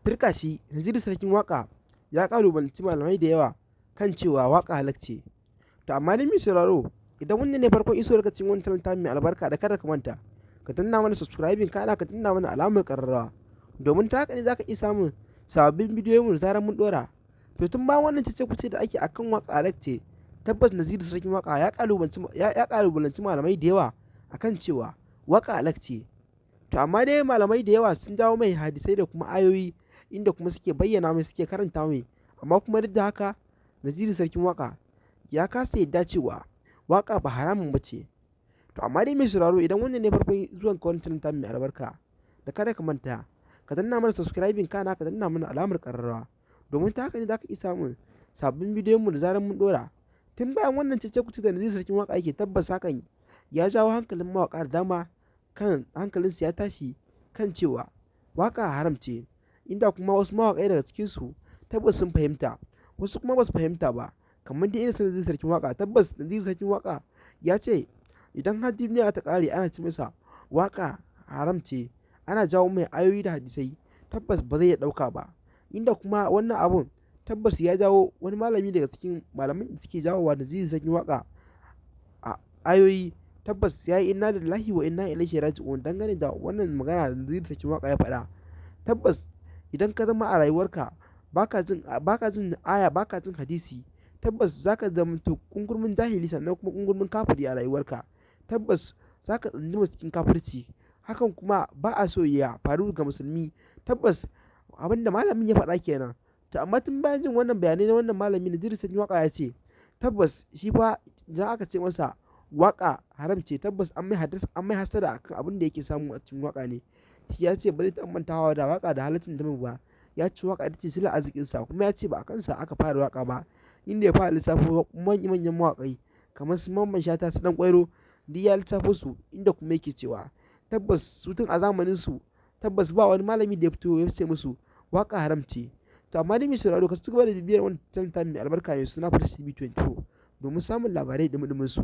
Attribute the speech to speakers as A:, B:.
A: Turka shi, Naziru Sarkin Waƙa ya ƙalubalanci malamai da yawa kan cewa waƙa halal ce. To amma dai mai sauraro, idan wannan ne farkon isowar ka cikin wannan talanta mai albarka, da kada ka manta ka danna mana subscribing, kana ka danna mana alamar ƙararrawa, domin ta haka ne za ka iya samun sababbin bidiyoyin mu da zarar mun ɗora. To tun bayan wannan cece-kuce da ake akan waƙa halal ce, tabbas Naziru Sarkin Waƙa ya ƙalubalanci malamai da yawa akan cewa waƙa halal ce. To amma dai malamai da yawa sun jawo mai hadisai da kuma ayoyi, inda kuma suke bayyana mai, suke karanta mai, amma kuma duk da haka Naziru Sarkin Waƙa ya kasa yadda cewa waƙa ba haramun ba ce. To amma dai mai sauraro, idan wannan ne farkon zuwan ka wannan talanta mai albarka, da kada ka manta ka danna mana subscribing, kana ka danna mana alamar ƙararrawa, domin ta haka ne za ka iya samun sabbin bidiyon mu da zarar mun ɗora. Tun bayan wannan cece-kuce da Naziru Sarkin Waƙa yake, tabbas hakan ya jawo hankalin mawaƙa da dama, kan hankalinsu ya tashi kan cewa waƙa haram ce, inda kuma wasu mawaƙai daga cikinsu tabbas sun fahimta, wasu kuma ba su fahimta ba, kamar dai irin Naziru Sarkin Waƙa. Tabbas Naziru Sarkin Waƙa ya ce idan har duniya ta ƙare ana ce masa waƙa haram ce, ana jawo mai ayoyi da hadisai, tabbas ba zai iya ɗauka ba, inda kuma wannan abun tabbas ya jawo wani malami daga cikin malaman da suke jawowa Naziru Sarkin Waƙa a ayoyi, tabbas ya yi inna lillahi wa inna ilaihi raji'un dangane da wannan magana da Naziru Sarkin Waƙa ya faɗa. Tabbas idan ka zama a rayuwarka baka jin aya, baka jin hadisi, tabbas zaka zama kungurmin jahili, sannan kuma kungurmin kafiri a rayuwarka. Tabbas zaka tsunduma cikin kafirci, hakan kuma ba a so ya faru ga musulmi. Tabbas abinda malamin ya faɗa kenan. To amma tun bayan jin wannan bayanai na wannan malami, Naziru Sarkin Waƙa ya ce tabbas shi fa idan aka ce masa waƙa haram ce, tabbas an mai hasada akan abin da yake samu a cikin waƙa ne. Shi ya ce ba zai taɓa mantawa da waƙa da halaccin da ba, ya ce waƙa ita ce sila arzikinsa, kuma ya ce ba a kansa aka fara waƙa ba, inda ya fara lissafo manyan mawaƙai kamar su Mamman Shata, su Ɗan Ƙwairo, duk ya lissafo su, inda kuma yake cewa tabbas su tun a zamanin su tabbas ba wani malami da ya fito ya ce musu waƙa haram ce. To amma dai mai sauraro, ka ci gaba da bibiyar wannan talanta mai albarka mai suna Faris TV 24 domin samun labarai da su.